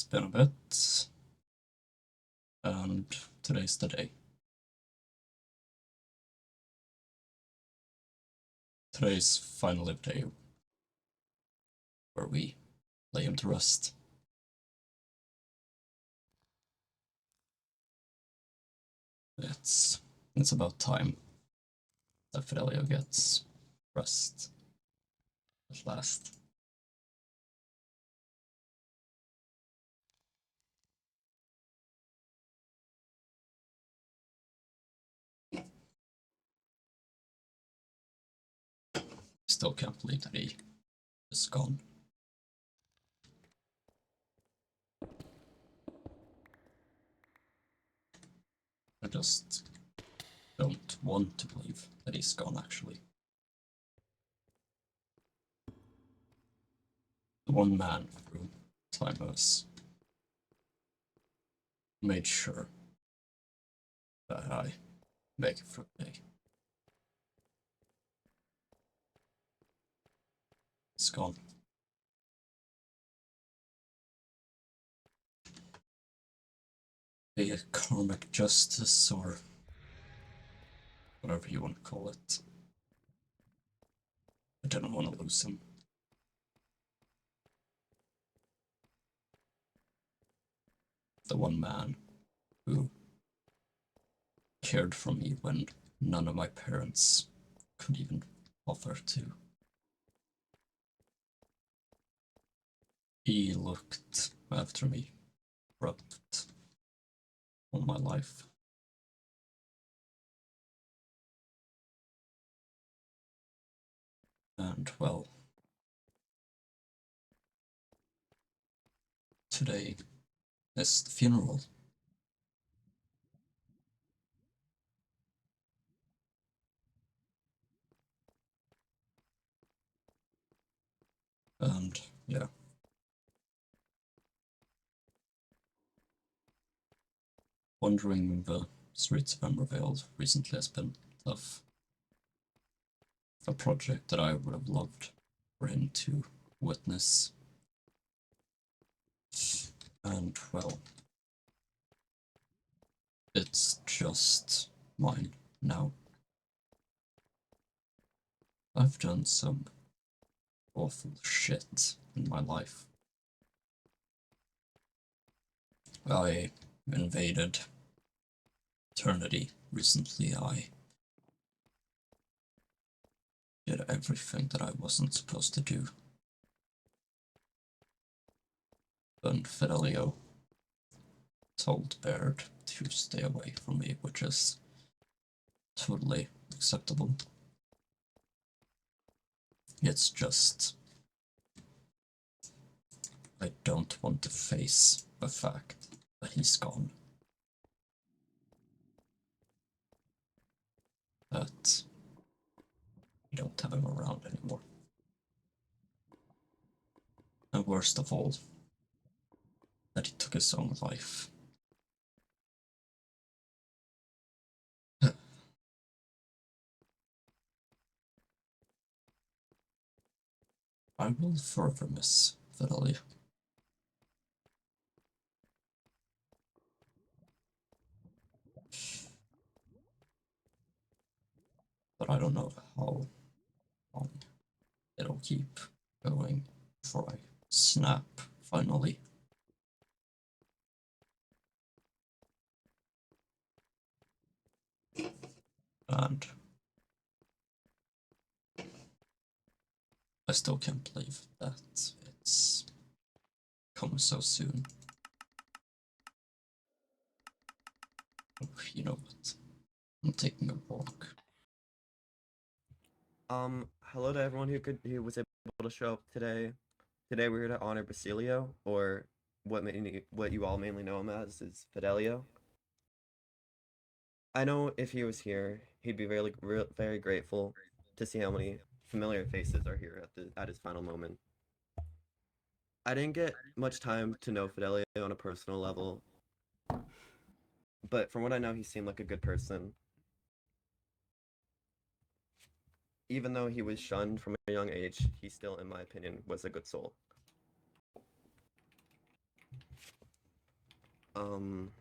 been a bit, and today's the day. Today's finally the day where we lay him to rest. It's about time that Fidelio gets rest at last. Still can't believe that he is gone. I just don't want to believe that he's gone, actually. The one man through time has made sure that I make it through the day. It's gone. Be it karmic justice or whatever you want to call it. I didn't want to lose him. The one man who cared for me when none of my parents could even offer to. He looked after me throughout all my life. And well, today is the funeral. And yeah. Wandering the streets of Emerald recently has been tough. A project that I would have loved for him to witness. And well, it's just mine now. I've done some awful shit in my life. I invaded eternity recently. I did everything that I wasn't supposed to do. And Fidelio told Baird to stay away from me, which is totally acceptable. It's just I don't want to face the fact that he's gone. That we don't have him around anymore. And worst of all, that he took his own life. I will forever miss Fidelio. But I don't know how long it'll keep going before I snap finally. And I still can't believe that it's come so soon. Oh, you know what? I'm taking a walk. Hello to everyone who was able to show up today. Today we're here to honor Basilio, or what you all mainly know him as is Fidelio. I know if he was here, he'd be very grateful to see how many familiar faces are here at his final moment. I didn't get much time to know Fidelio on a personal level, but from what I know, he seemed like a good person. Even though he was shunned from a young age, he still, in my opinion, was a good soul. Um,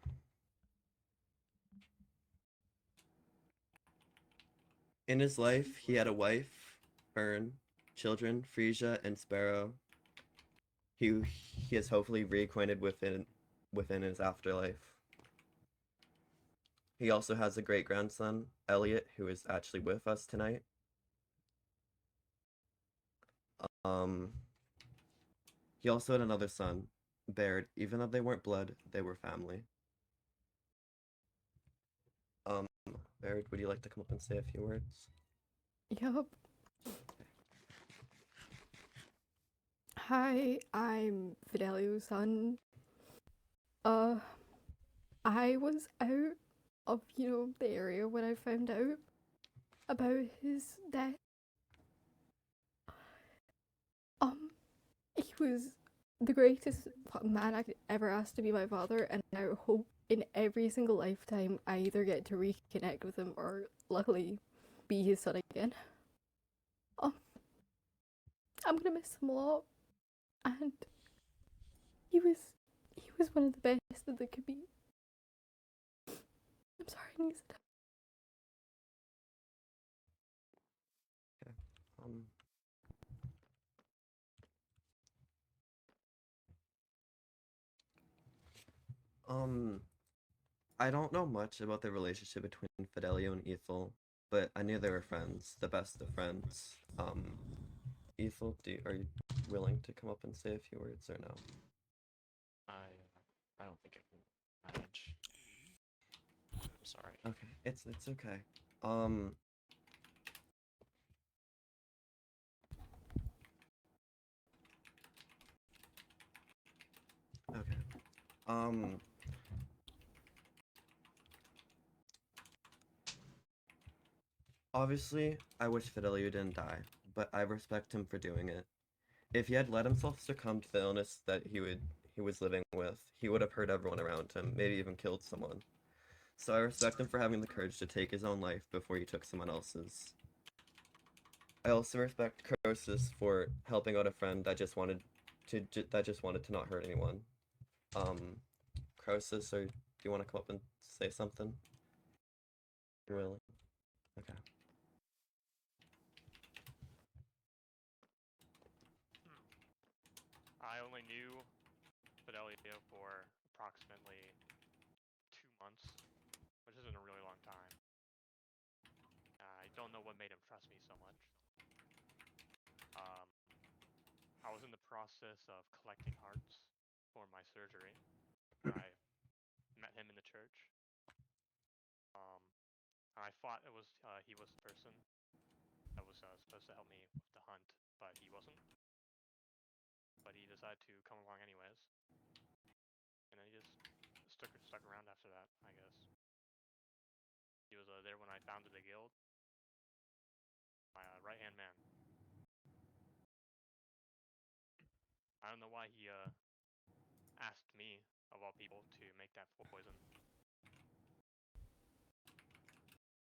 in his life, he had a wife, Fern, children, Frisia and Sparrow, who he is hopefully reacquainted within his afterlife. He also has a great grandson, Elliot, who is actually with us tonight. Um, he also had another son, Baird. Even though they weren't blood, they were family. Um, Baird, would you like to come up and say a few words? Yup. Hi, I'm Fidelio's son. Uh, I was out of, the area when I found out about his death. He was the greatest man I could ever ask to be my father, and I hope in every single lifetime I either get to reconnect with him or, luckily, be his son again. Um, I'm gonna miss him a lot, and he was he was one of the best that there could be. I'm sorry, I need to. Okay. Um, um, I don't know much about the relationship between Fidelio and Ethel, but I knew they were friends, the best of friends. Ethel, are you willing to come up and say a few words or no? I don't think I can manage. I'm sorry. Okay, it's okay. Um, okay. Um, obviously, I wish Fidelio didn't die, but I respect him for doing it. If he had let himself succumb to the illness that he was living with, he would have hurt everyone around him, maybe even killed someone. So I respect him for having the courage to take his own life before he took someone else's. I also respect Croesus for helping out a friend that just wanted to not hurt anyone. Croesus, or do you want to come up and say something? Really? Okay. I only knew Fidelio for approximately 2 months, which isn't a really long time. I don't know what made him trust me so much. Um, I was in the process of collecting hearts for my surgery. I met him in the church. Um, and I thought he was the person that was supposed to help me with the hunt, but he wasn't. But he decided to come along anyways, and then he just stuck around after that, I guess. He was there when I founded the guild, my right hand man. I don't know why he asked me, of all people, to make that poison,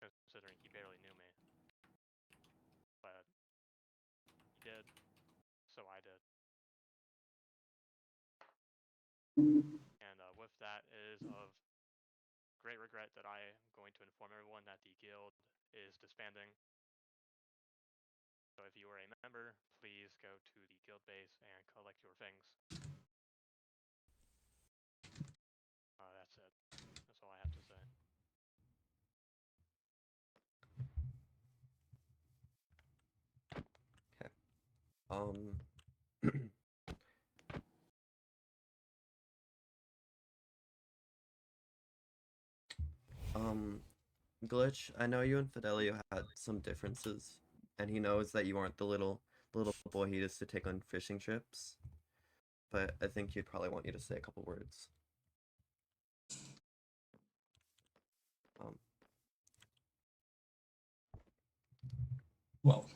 considering he barely knew me. But he did, so I did. And with that, it is of great regret that I am going to inform everyone that the guild is disbanding. So if you are a member, please go to the guild base and collect your things. That's it. That's all I have to say. Okay. Um. Glitch, I know you and Fidelio had some differences, and he knows that you aren't the little boy he used to take on fishing trips, but I think he'd probably want you to say a couple words. Um, Well,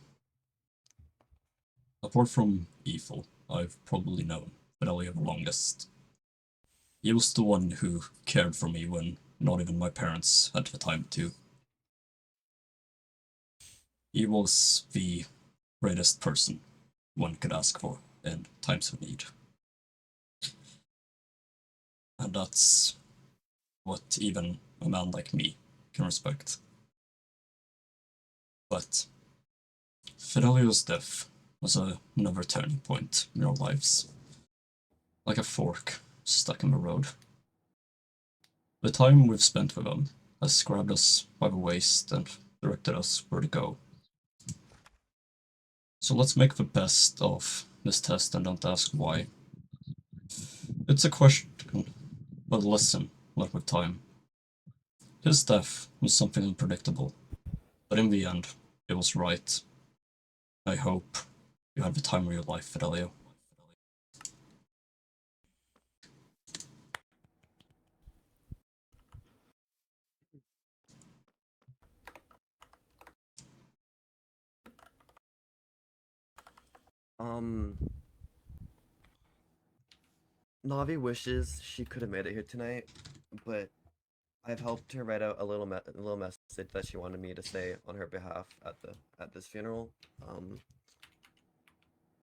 apart from Evil, I've probably known Fidelio the longest. He was the one who cared for me when not even my parents had the time to. He was the greatest person one could ask for in times of need. and that's what even a man like me can respect. But Fidelio's death was another turning point in our lives, like a fork stuck in the road. The time we've spent with him has grabbed us by the waist and directed us where to go. So let's make the best of this test and don't ask why. It's a question, but listen, let with time. His death was something unpredictable, but in the end, it was right. I hope you had the time of your life, Fidelio. Um, Navi wishes she could have made it here tonight, but I've helped her write out a little message that she wanted me to say on her behalf at this funeral. Um,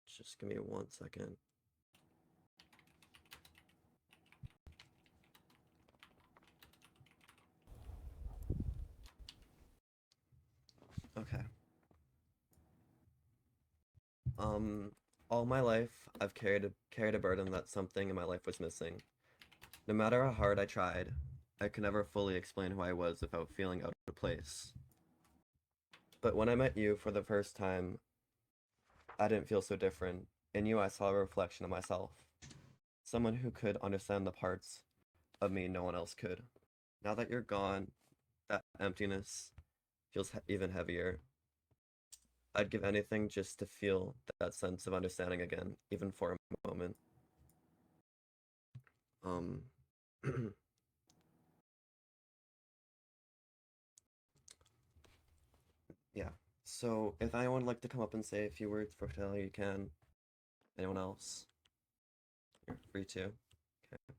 just give me 1 second. Okay. Um, all my life I've carried a burden that something in my life was missing. No matter how hard I tried, I could never fully explain who I was without feeling out of place. But when I met you for the first time, I didn't feel so different. In you, I saw a reflection of myself. Someone who could understand the parts of me no one else could. Now that you're gone, that emptiness feels even heavier. I'd give anything just to feel that sense of understanding again, even for a moment. Um, yeah. So if anyone would like to come up and say a few words for Fidelio, you can. Anyone else? You're free to. Okay.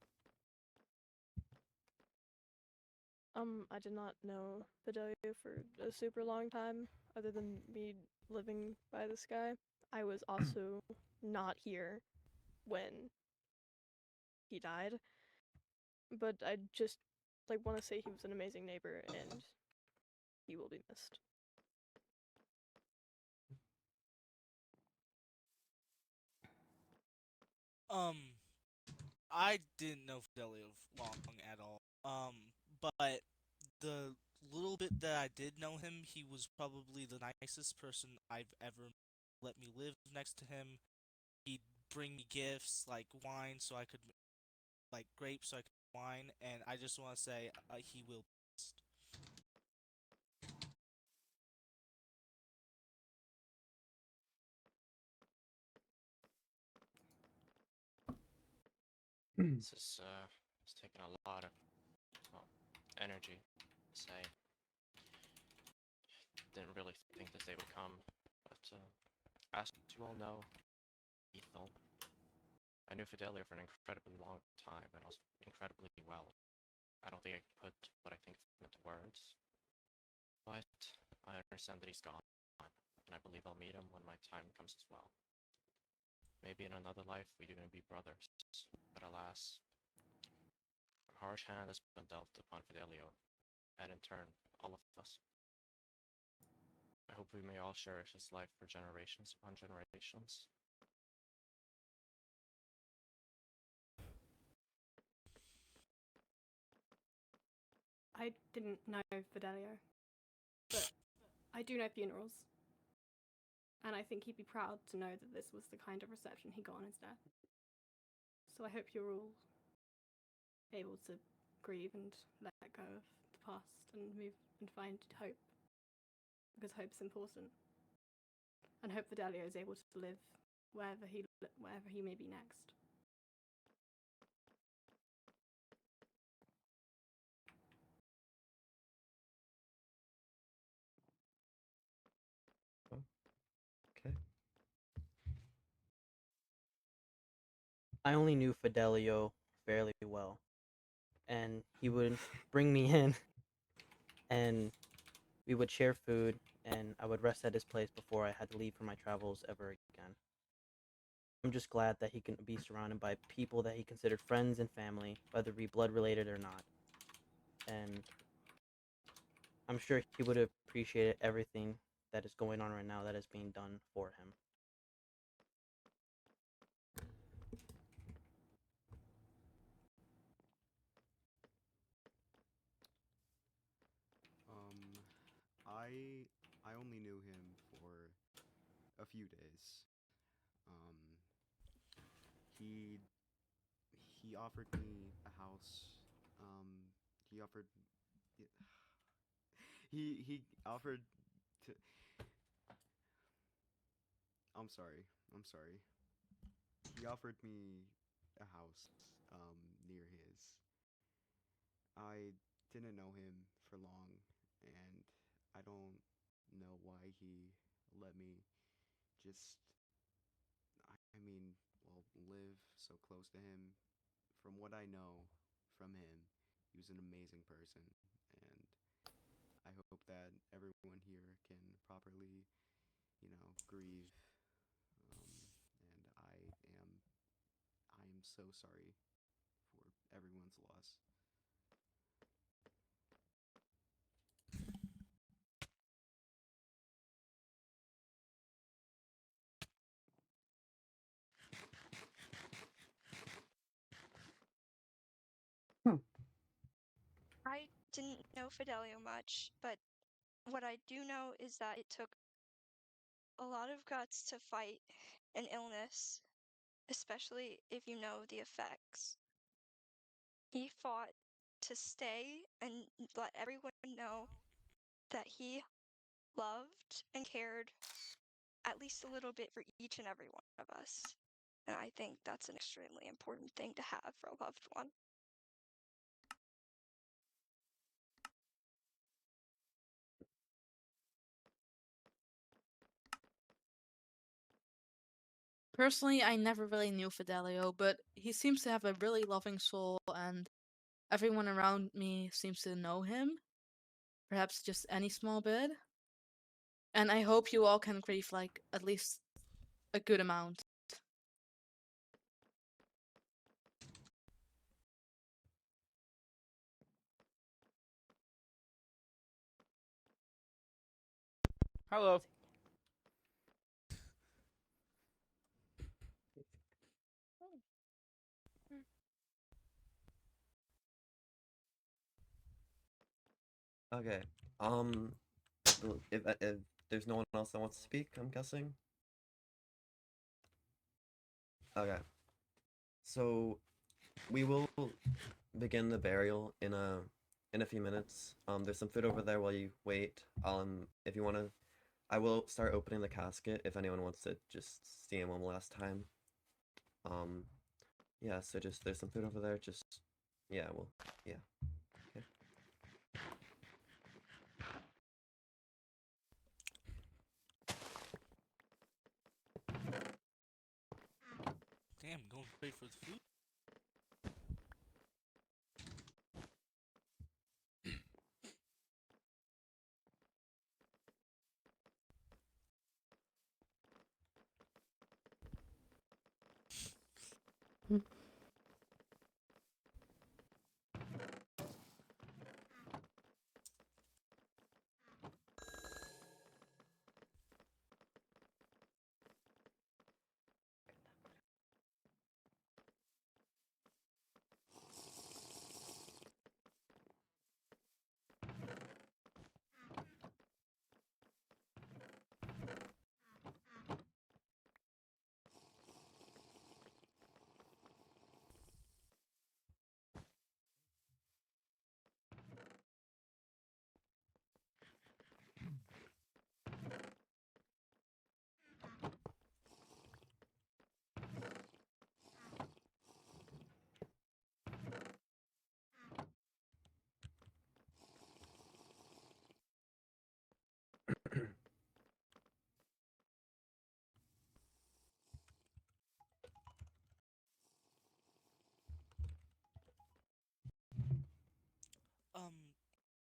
I did not know Fidelio for a super long time, other than me living by this guy. I was also not here when he died, but I just want to say he was an amazing neighbor and he will be missed. Um, I didn't know Fidelio long at all. But the little bit that I did know him, he was probably the nicest person I've ever let me live next to him. He'd bring me gifts like wine so I could like grapes so I could wine, and I just want to say he will be missed. This is it's taking a lot of well, energy to say. Didn't really think this day would come, but as you all know, Ethel, I knew Fidelio for an incredibly long time, and also incredibly well. I don't think I can put what I think into words, but I understand that he's gone, and I believe I'll meet him when my time comes as well. Maybe in another life we'd even be brothers, but alas, a harsh hand has been dealt upon Fidelio, and in turn, all of us. I hope we may all cherish his life for generations upon generations. I didn't know Fidelio, but I do know funerals. And I think he'd be proud to know that this was the kind of reception he got on his death. So I hope you're all able to grieve and let go of the past and move and find hope. Because hope's important. And hope Fidelio is able to live wherever he may be next. Okay. I only knew Fidelio fairly well, and he would bring me in, and we would share food, and I would rest at his place before I had to leave for my travels ever again. I'm just glad that he can be surrounded by people that he considered friends and family, whether it be blood related or not. And I'm sure he would have appreciated everything that is going on right now that is being done for him. I only knew him for a few days. Um, he he offered me a house. He offered he offered to. I'm sorry. I'm sorry. He offered me a house near his. I didn't know him for long, and I don't know why he let me just, I mean, well, live so close to him. From what I know from him, he was an amazing person, and I hope that everyone here can properly, grieve. And I am so sorry for everyone's loss. I didn't know Fidelio much, but what I do know is that it took a lot of guts to fight an illness, especially if you know the effects. He fought to stay and let everyone know that he loved and cared at least a little bit for each and every one of us. And I think that's an extremely important thing to have for a loved one. Personally, I never really knew Fidelio, but he seems to have a really loving soul, and everyone around me seems to know him. Perhaps just any small bit. And I hope you all can grieve, like, at least a good amount. Hello. Okay. If there's no one else that wants to speak, I'm guessing. Okay. So we will begin the burial in a few minutes. There's some food over there while you wait. If you wanna, I will start opening the casket if anyone wants to just see him one last time. Yeah. So just there's some food over there. Just yeah. Well, yeah. Okay. Damn, going straight for the food.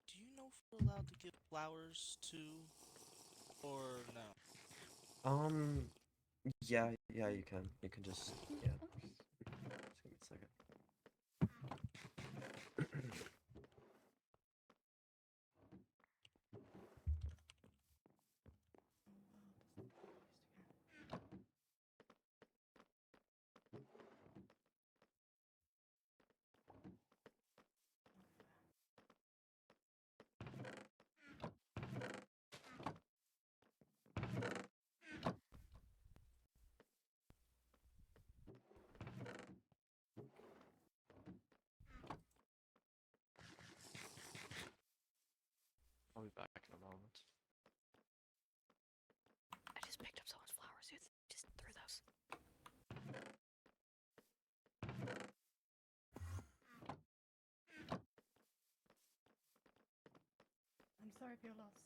Do you know if we're allowed to give flowers to, or no? Yeah. Yeah, you can. You can just yeah. Just give me a second. I'll be back in a moment. I just picked up someone's flowers. You just threw those. I'm sorry for your loss.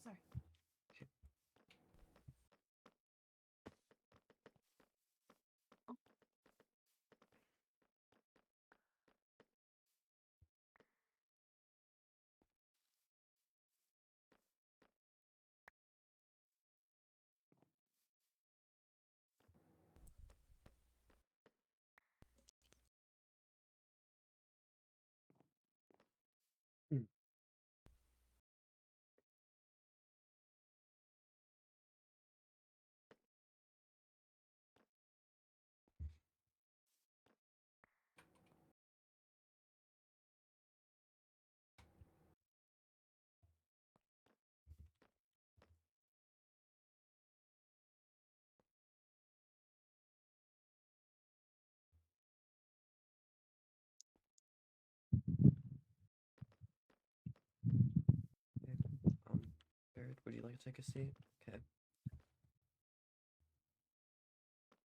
Sorry. Jared, would you like to take a seat? Okay.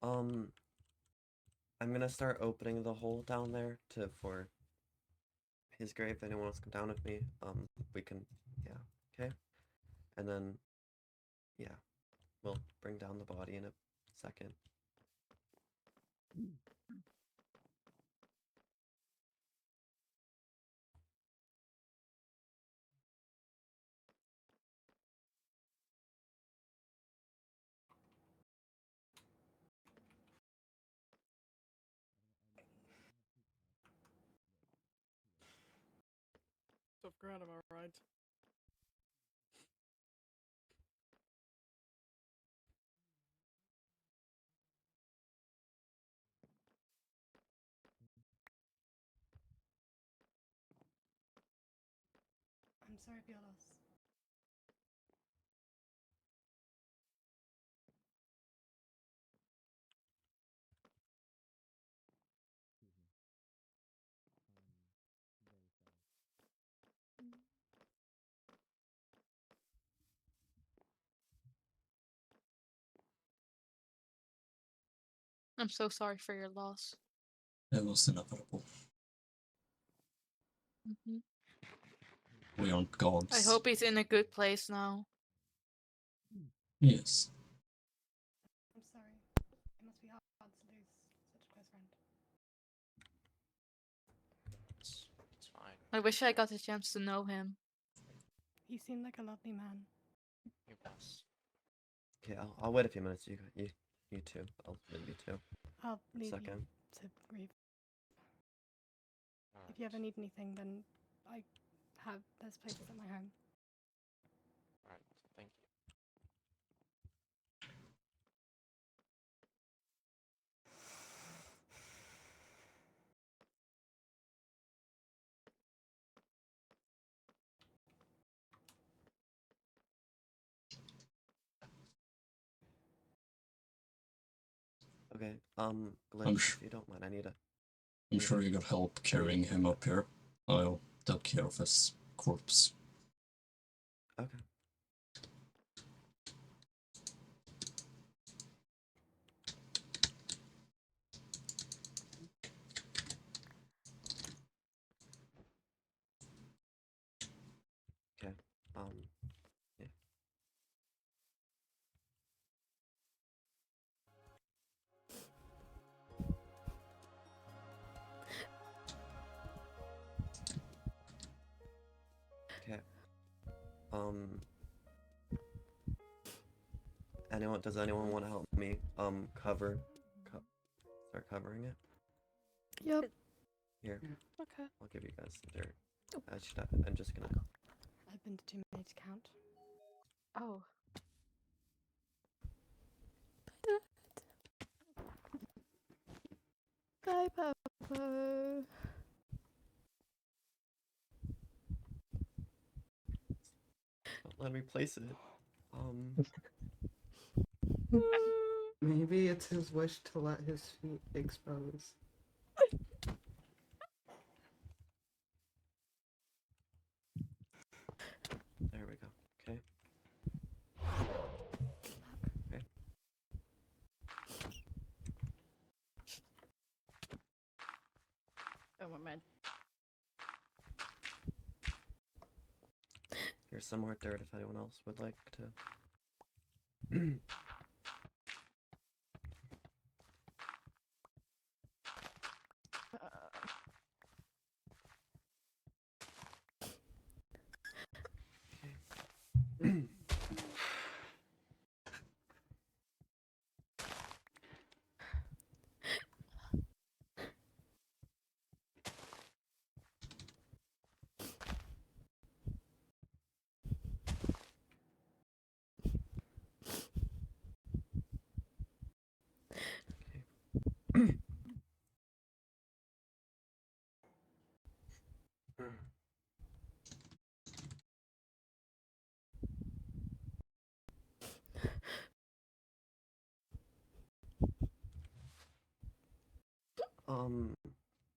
I'm gonna start opening the hole down there for his grave. If anyone wants to come down with me, we can, yeah, okay. And then, yeah, we'll bring down the body in a second. Tough ground, am I right? I'm sorry for your loss. I'm so sorry for your loss. It was inevitable. Hmm. We aren't gods. I hope he's in a good place now. Yes. I'm sorry. It must be hard to lose such a close friend. It's fine. I wish I got the chance to know him. He seemed like a lovely man. He was. Okay, I'll wait a few minutes. You too. I'll leave you too. I'll leave Second. you to grieve. All If you ever right. need anything, then there's places at my home. All right. Thank you. Okay, I'm Glitch, if you don't mind, I need a. I'm sure you got help carrying him up here. I'll take care of his corpse. Okay. Does anyone want to help me start covering it? Yep. Here, Okay. I'll give you guys some dirt. I'm just gonna. I've been too many to count. Oh. Bye, Papa. Don't let me place it. Maybe it's his wish to let his feet expose. There we go. Okay. Okay. Oh my man. Here's some more dirt if anyone else would like to.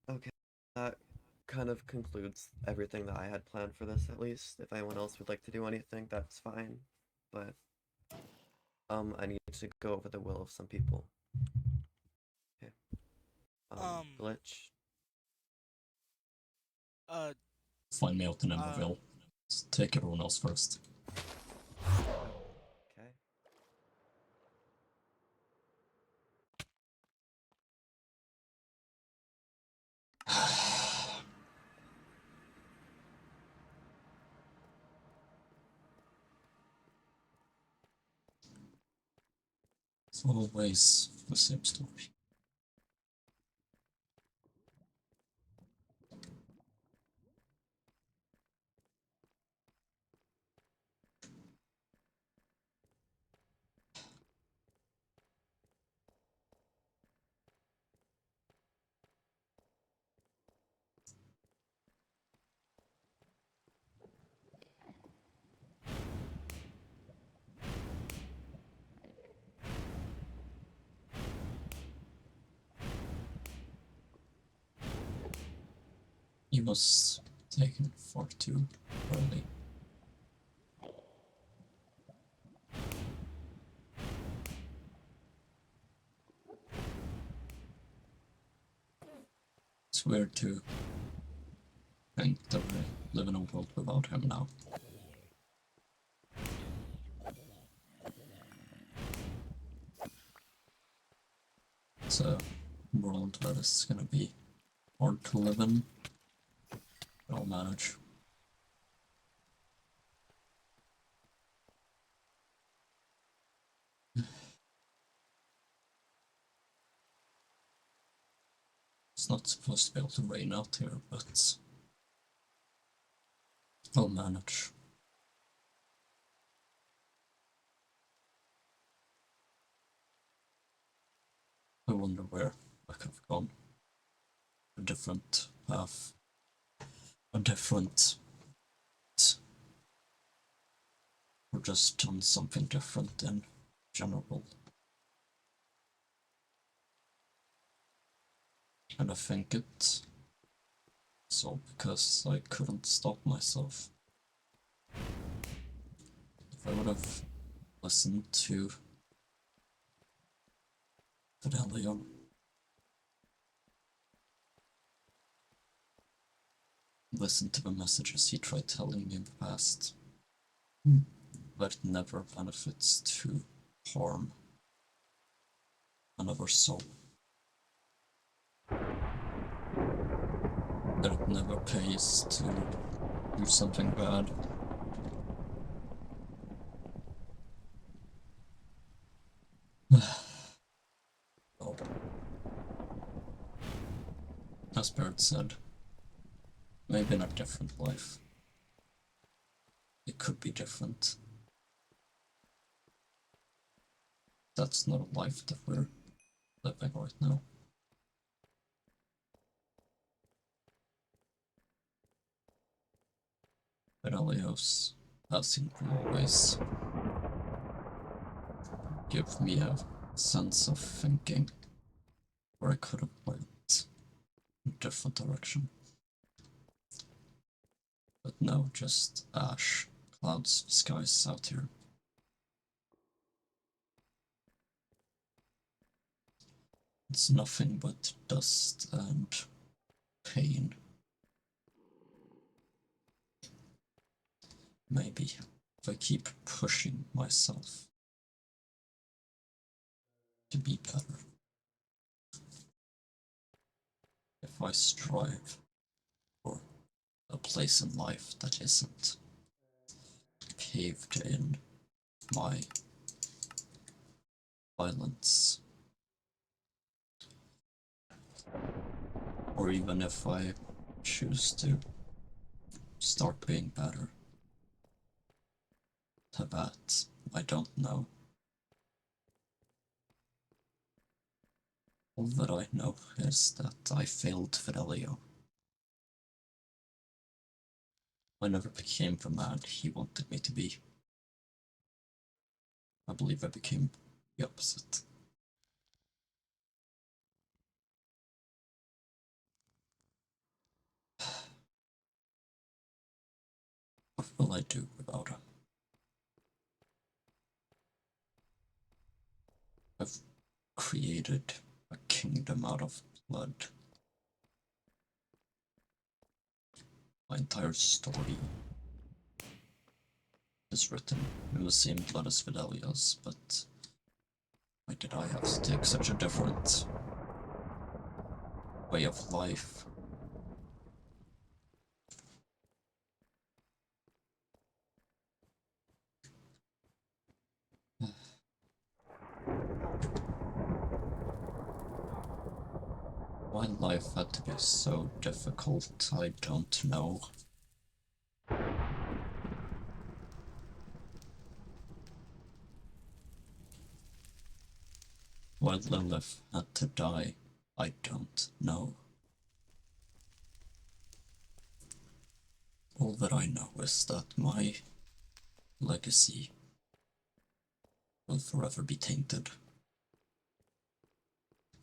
Okay. That kind of concludes everything that I had planned for this, at least. If anyone else would like to do anything, that's fine. But, I need to go over the will of some people. Okay. Glitch. Find me out in Emerville. Take everyone else first. Okay. It's always the same story. He was taken far too early. It's weird to think that we live in a world without him now. It's a world that is gonna be hard to live in. But I'll manage. It's not supposed to be able to rain out here, but I'll manage. I wonder where I could have gone. A different path. A different... or just done something different in general. And I think it's so because I couldn't stop myself. If I would have listened to Fidelio, listened to the messages he tried telling me in the past, that it never benefits to harm another soul. That it never pays to do something bad. as Barrett said, maybe in a different life. It could be different. That's not a life that we're living right now. Fidelio's passing will always give me a sense of thinking where I could have went in a different direction. But no, just ash, clouds, skies out here. It's nothing but dust and pain. Maybe if I keep pushing myself to be better, if I strive for a place in life that isn't paved in my violence, or even if I choose to start being better, to that I don't know. All that I know is that I failed Fidelio. I never became the man he wanted me to be. I believe I became the opposite. What will I do without him? I've created a kingdom out of blood. My entire story is written in the same blood as Fidelio's, but why did I have to take such a different way of life? Why life had to be so difficult, I don't know. Why Lilith had to die, I don't know. All that I know is that my legacy will forever be tainted.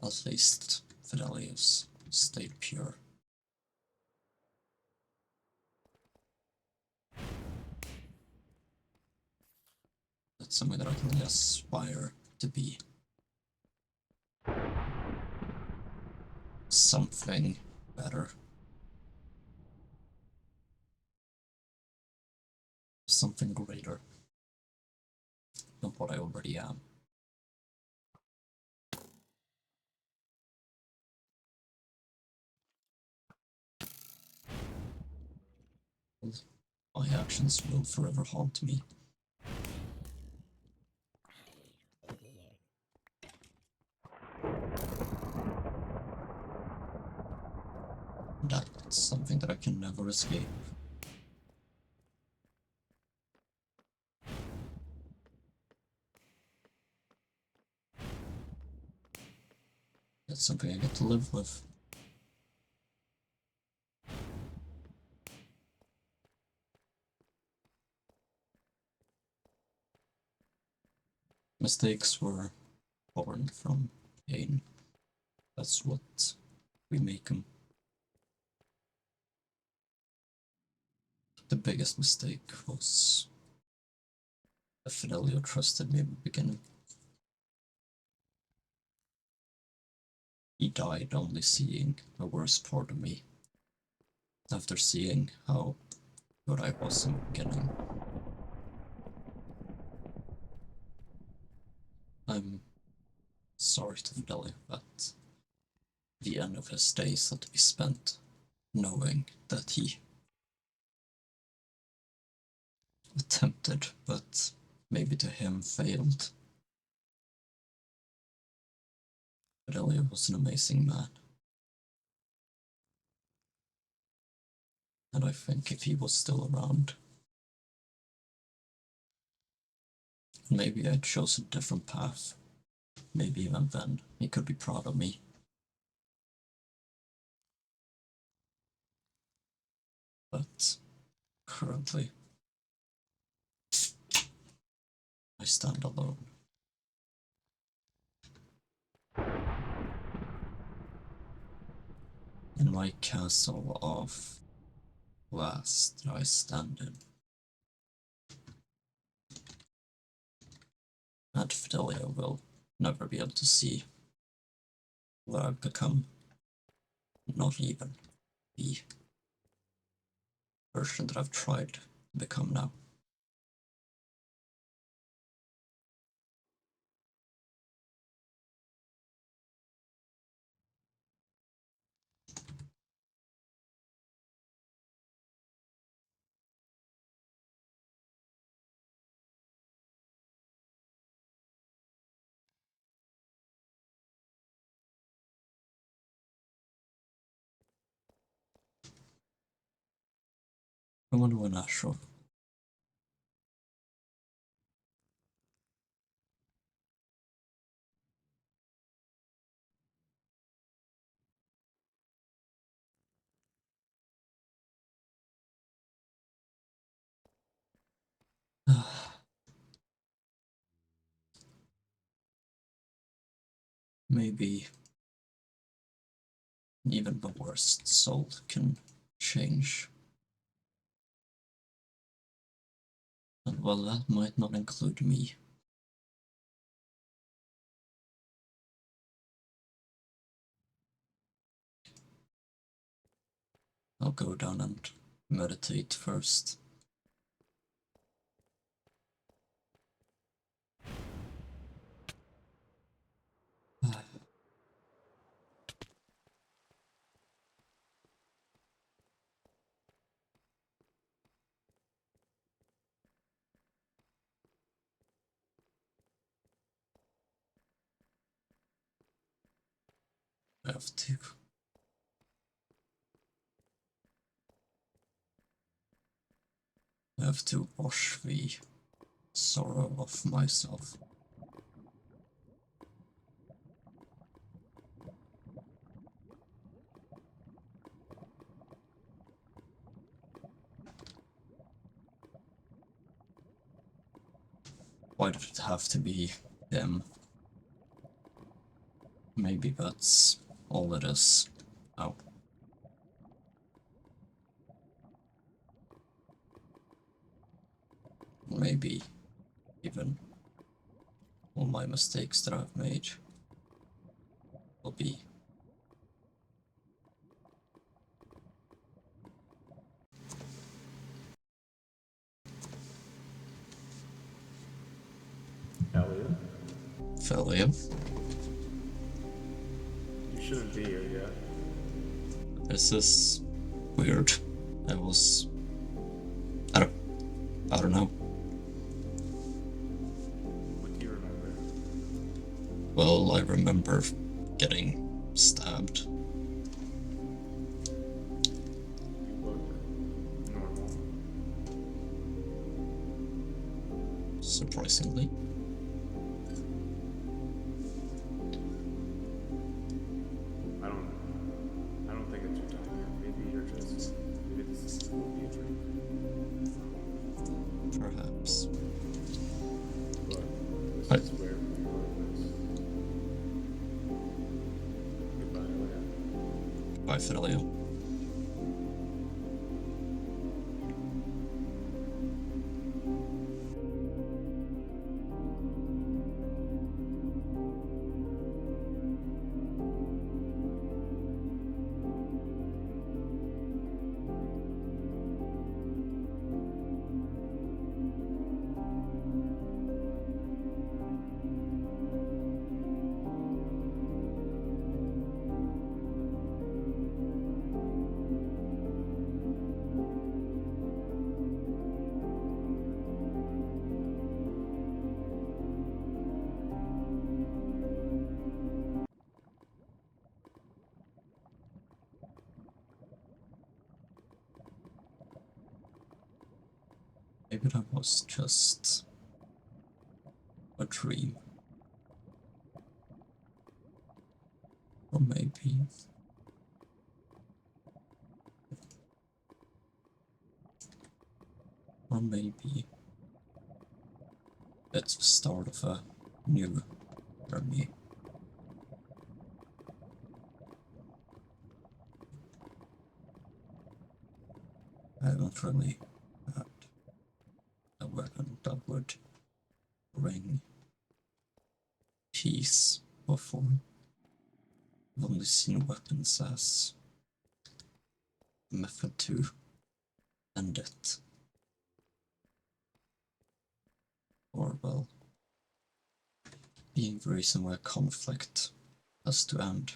At least Fidelius stayed pure. That's something that I can only aspire to be. Something better. Something greater than what I already am. My actions will forever haunt me. That's something that I can never escape. That's something I get to live with. Mistakes were born from pain. That's what we make them. The biggest mistake was that Fidelio trusted me in the beginning. He died only seeing the worst part of me. After seeing how good I was in the beginning. I'm sorry to Fidelio that the end of his days had to be spent knowing that he attempted, but maybe to him failed. Fidelio was an amazing man. And I think if he was still around, maybe I'd chose a different path. Maybe even then he could be proud of me. But currently, I stand alone. In my castle of glass that I stand in. And Fidelio will never be able to see what I've become. Not even the version that I've tried to become now. I wonder when Ashro. Maybe even the worst soul can change. And well, that might not include me. I'll go down and meditate first. I have to. I have to wash the sorrow off myself. Why did it have to be them? Maybe that's all it is. Oh. Maybe even all my mistakes that I've made will be Elliot? failure. You shouldn't be here yet. This is weird. I was... I don't know. What do you remember? Well, I remember getting stabbed. You look normal. Surprisingly. I don't think it's your time yet. Maybe this will be a dream. Perhaps. But this is where we are this. Goodbye, Elliot. Bye, Fidelio. Maybe that was just a dream. Or maybe it's the start of a new journey. I haven't really had a weapon that would bring peace before. I've only seen weapons as a method to end it. Or, well, being the reason why conflict has to end.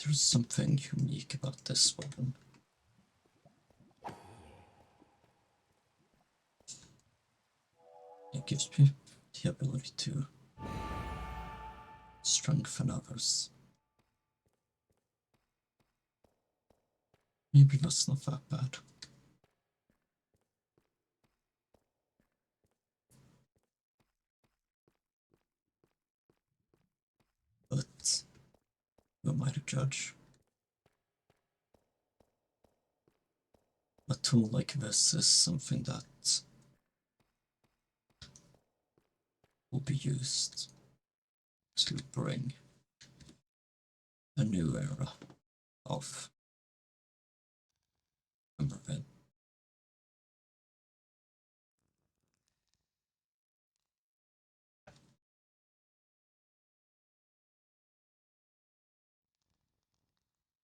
There's something unique about this weapon. It gives me the ability to strengthen others. Maybe that's not that bad. But who am I to judge? A tool like this is something that will be used to bring a new era of Emberville.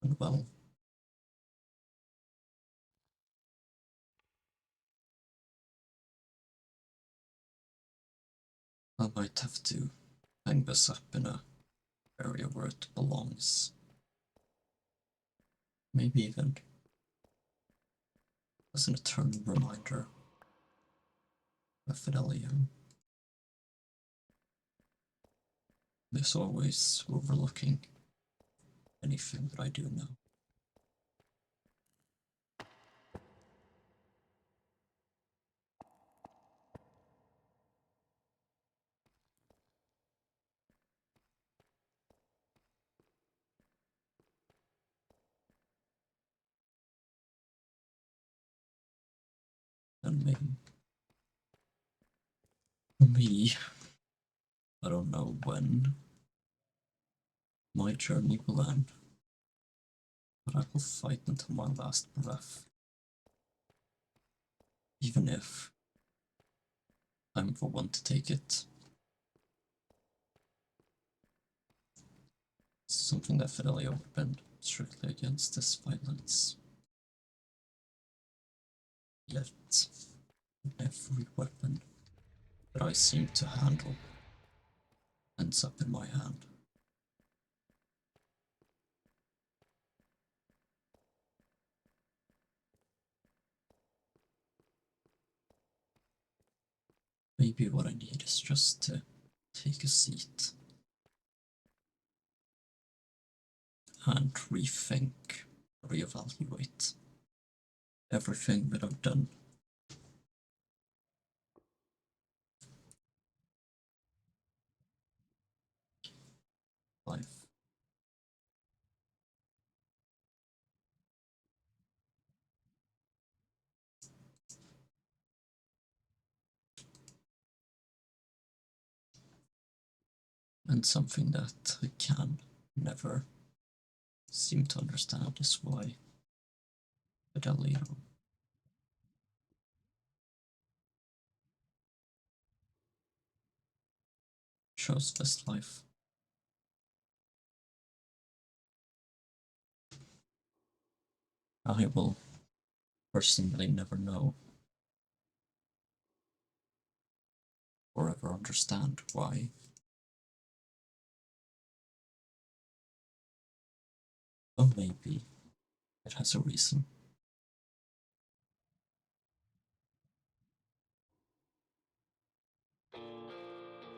And well, I might have to hang this up in a area where it belongs. Maybe even as an eternal reminder of Fidelio. There's always overlooking anything that I do know. And maybe for me, I don't know when my journey will end, but I will fight until my last breath. Even if I'm the one to take it. Something that Fidelio would bend strictly against this violence. Yet, every weapon that I seem to handle ends up in my hand. Maybe what I need is just to take a seat and rethink, reevaluate everything that I've done. Life. And something that I can never seem to understand is why Fidelio chose this life. I will personally never know or ever understand why. Or maybe it has a reason.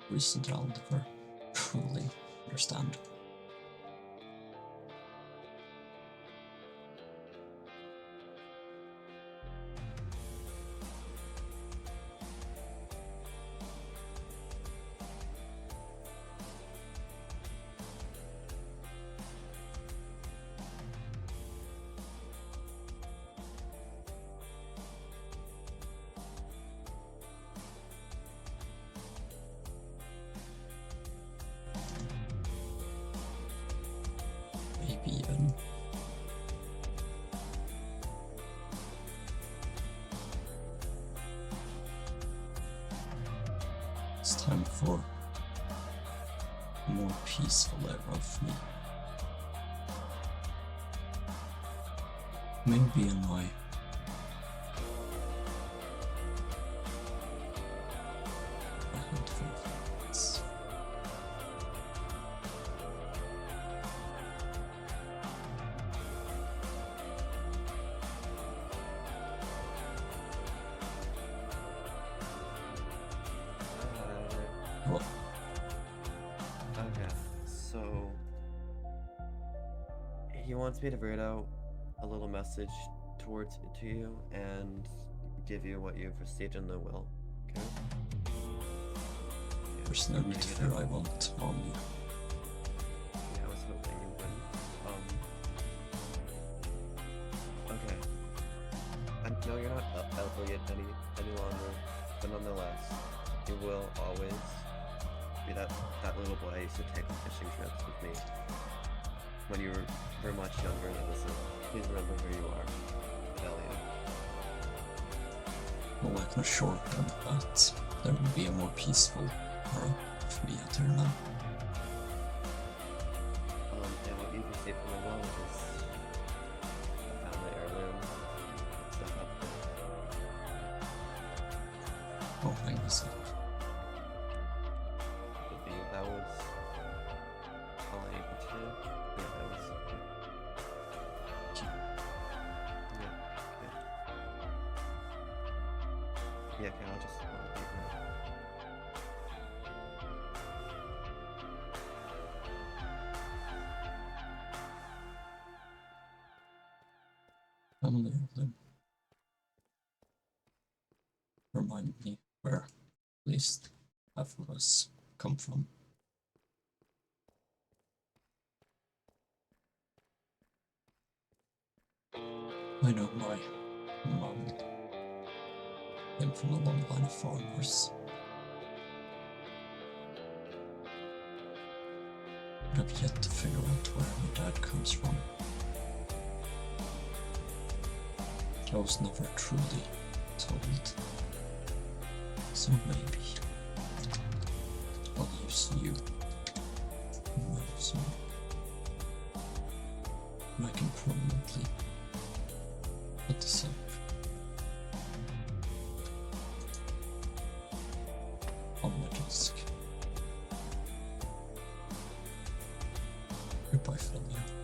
Reason that I'll never truly understand. for a more peaceful era of me. Maybe in my thoughts. Well, Okay, so he wants me to write out a little message to you and give you what you've received in the will. Okay? there's no need to fear I won't harm you. Yeah, I was hoping you wouldn't. Okay. I know you're not Elliot any longer, but nonetheless, you will always be that little boy I used to take on fishing trips with me when you were much younger and innocent. Please remember who you are, Fidelio. Well, I can assure them that there will be a more peaceful era of me out here now. And what you've received from the world is a family heirloom. Stuff up there. Oh, thank you, sir. That was all I able to do. Yeah, that was. Yeah, okay, I'll just leave now. Family of them. Remind me where, at least, half of us come from. I know my mom came from a long line of farmers. But I've yet to figure out where my dad comes from. I was never truly told. So maybe I'll use you. Who knows me? And I can permanently put this up on my desk. Goodbye, Fidelio.